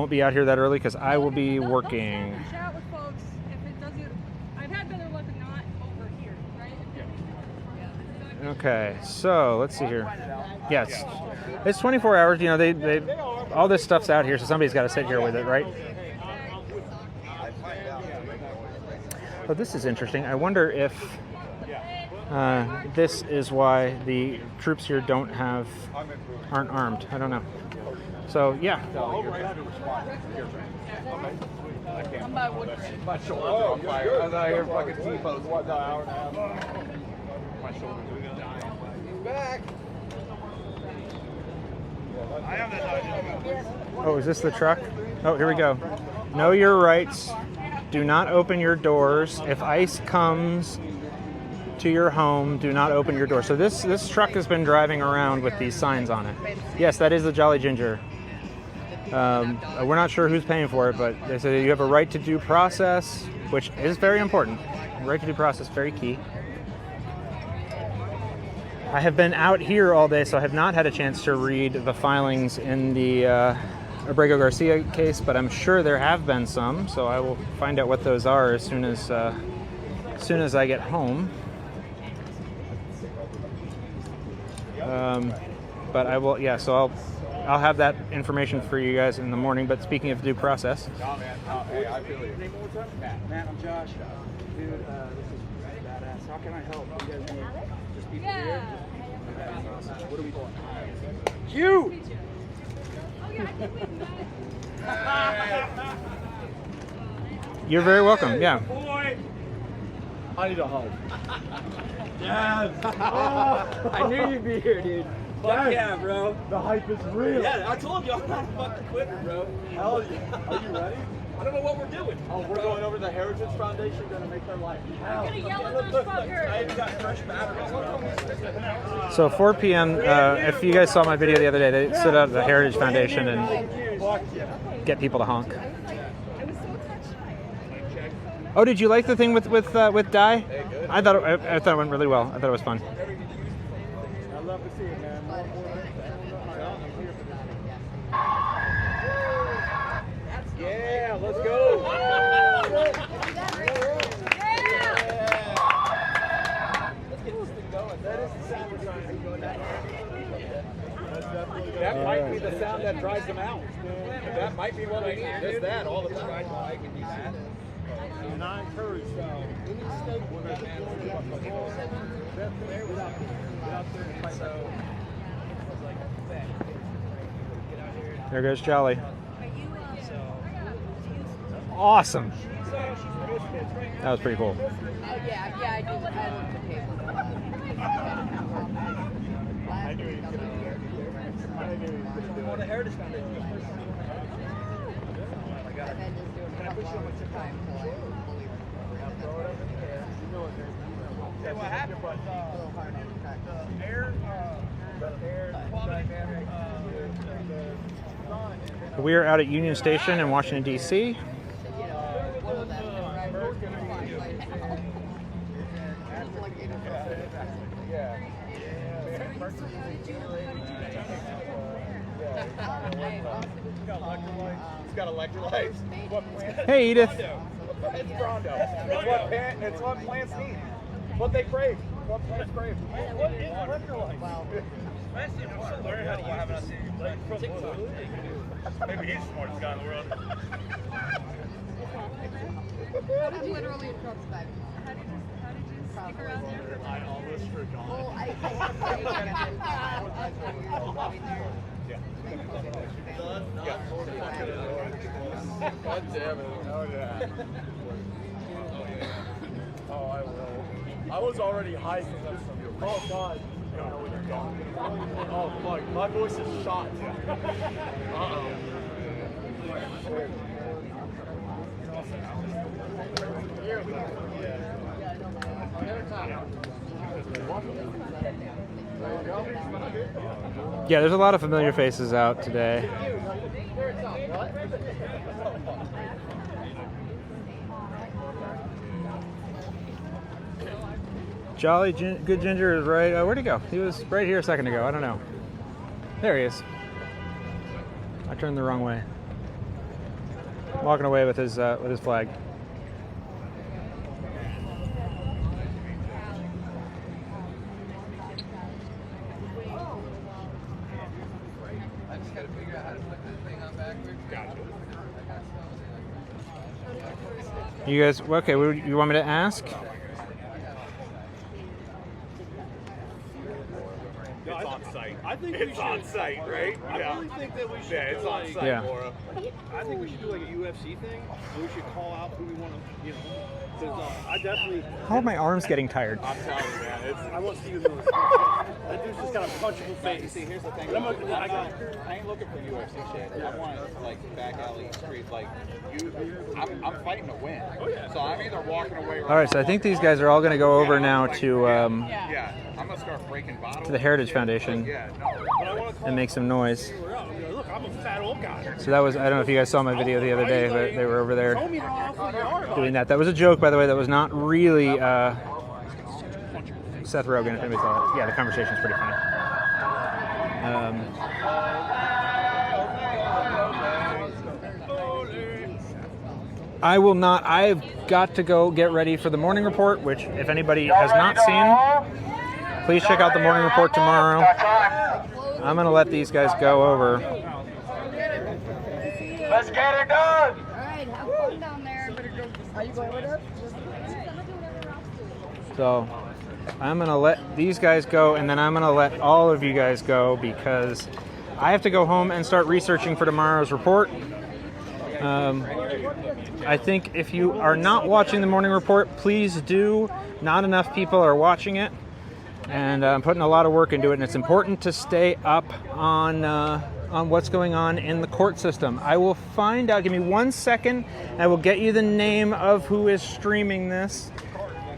A: be out here that early, because I will be working.
J: Chat with folks if it doesn't. I've had better luck not over here, right? Yeah.
A: Okay, so let's see here. Yes, it's 24 hours. You know, they all this stuff's out here, so somebody's got to sit here with it, right? Oh, this is interesting. I wonder if this is why the troops here aren't armed. I don't know. So yeah.
C: My shoulders are on fire. I was out here fucking T-pose. What, an hour and a half? My shoulders are dying. Back.
A: Oh, is this the truck? Oh, here we go. Know your rights. Do not open your doors. If ICE comes to your home, do not open your door. So this truck has been driving around with these signs on it. Yes, that is the Jolly Ginger. We're not sure who's paying for it, but they say you have a right to due process, which is very important. Right to due process, very key. I have been out here all day, so I have not had a chance to read the filings in the Abrego Garcia case, but I'm sure there have been some, so I will find out what those are as soon as I get home. But I will, yeah. So I'll have that information for you guys in the morning. But speaking of due process,
C: No, man. Hey, I feel you.
K: Matt, I'm Josh. Dude, this is badass. How can I help? You guys need just people here? What are we doing? Huge!
A: You're very welcome. Yeah.
C: I need a hug.
K: Yes. I knew you'd be here, dude. Fuck yeah, bro.
C: The hype is real.
K: Yeah, I told you I'm not fucking quitter, bro.
C: Hell yeah. Are you ready?
K: I don't know what we're doing.
C: Oh, we're going over to the Heritage Foundation, gonna make their life hell.
J: You're gonna yell at those fuckers.
K: I even got fresh batteries, bro.
A: So 4 p.m. If you guys saw my video the other day, they stood out at the Heritage Foundation and get people to honk. Oh, did you like the thing with Di? I thought it went really well. I thought it was fun.
C: I'd love to see it, man. Yeah, let's go. That might be the sound that drives them out. That might be what we need. Just that all the time. I can do that. And I encourage
A: There goes Jolly. Awesome. That was pretty cool.
B: Yeah, I do.
C: I knew he was going to do it. I knew he was going to do it.
K: The Heritage Foundation. Hey, what happened was the air
A: We are out at Union Station in Washington, D.C.
C: It's got electrolytes.
A: Hey, Edith.
C: It's Brondo. It's what plants need. What they crave. What plants crave. What is electrolytes? Wow. Learn how to use this. Maybe he's the smartest guy in the world.
B: I'm literally in Trump's bag.
J: How did you stick around there?
C: I always forgot.
B: Well,
C: God damn it. Oh, yeah. Oh, I will. I was already hyped. Oh, God. You don't know what you're talking. Oh, fuck. My voice is shot. Uh-oh.
A: Yeah, there's a lot of familiar faces out today. Jolly Good Ginger is right. Where'd he go? He was right here a second ago. I don't know. There he is. I turned the wrong way. Walking away with his flag. You guys, okay, you want me to ask?
C: It's on site. I think it's on site, right? I really think that we should. Yeah, it's on site,
A: Yeah.
C: Laura. I think we should do like a UFC thing. And we should call out who we want to, because I definitely.
A: How are my arms getting tired?
C: I'm telling you, man. I want Steven Miller's. That dude's just got a punchable face.
E: See, here's the thing. I ain't looking for UFC shit. I want like back alley street. Like I'm fighting to win. So I'm either walking away.
A: All right, so I think these guys are all going to go over now to
E: Yeah, I'm gonna start breaking bottles.
A: to the Heritage Foundation and make some noise.
C: Look, I'm a fat old guy.
A: So that was, I don't know if you guys saw my video the other day, but they were over there doing that. That was a joke, by the way. That was not really Seth Rogen, if anybody saw it. Yeah, the conversation's pretty funny. I will not, I've got to go get ready for the morning report, which if anybody has not seen, please check out the morning report tomorrow. I'm going to let these guys go over.
L: Let's get it done!
H: Alright, have fun down there. Are you going with us?
A: So I'm going to let these guys go, and then I'm going to let all of you guys go because I have to go home and start researching for tomorrow's report. I think if you are not watching the morning report, please do. Not enough people are watching it, and I'm putting a lot of work into it, and it's important to stay up on what's going on in the court system. I will find out. Give me 1 second. I will get you the name of who is streaming this.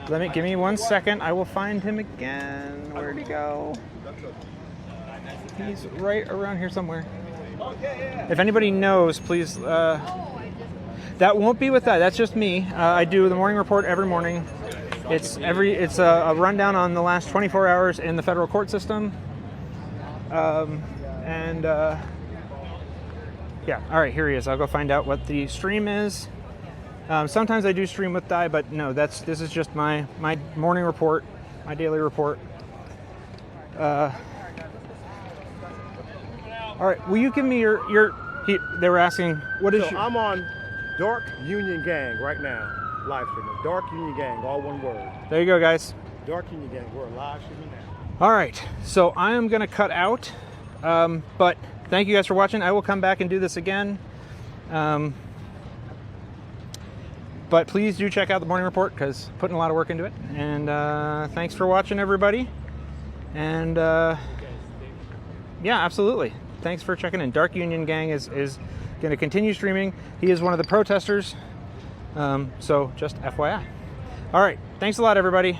A: Give me 1 second. I will find him again. Where'd he go? He's right around here somewhere. If anybody knows, please. That won't be with that. That's just me. I do the morning report every morning. It's a rundown on the last 24 hours in the federal court system. Yeah. All right, here he is. I'll go find out what the stream is. Sometimes I do stream with Di, but no, this is just my morning report, my daily report. All right, will you give me your they were asking, what is your...
C: I'm on Dark Union Gang right now, live streaming. Dark Union Gang, all one word.
A: There you go, guys.
C: Dark Union Gang, we're live streaming now.
A: All right, so I am going to cut out, but thank you guys for watching. I will come back and do this again. But please do check out the morning report because putting a lot of work into it. And thanks for watching, everybody. And yeah, absolutely. Thanks for checking in. Dark Union Gang is going to continue streaming. He is one of the protesters. So just FYI. All right. Thanks a lot, everybody.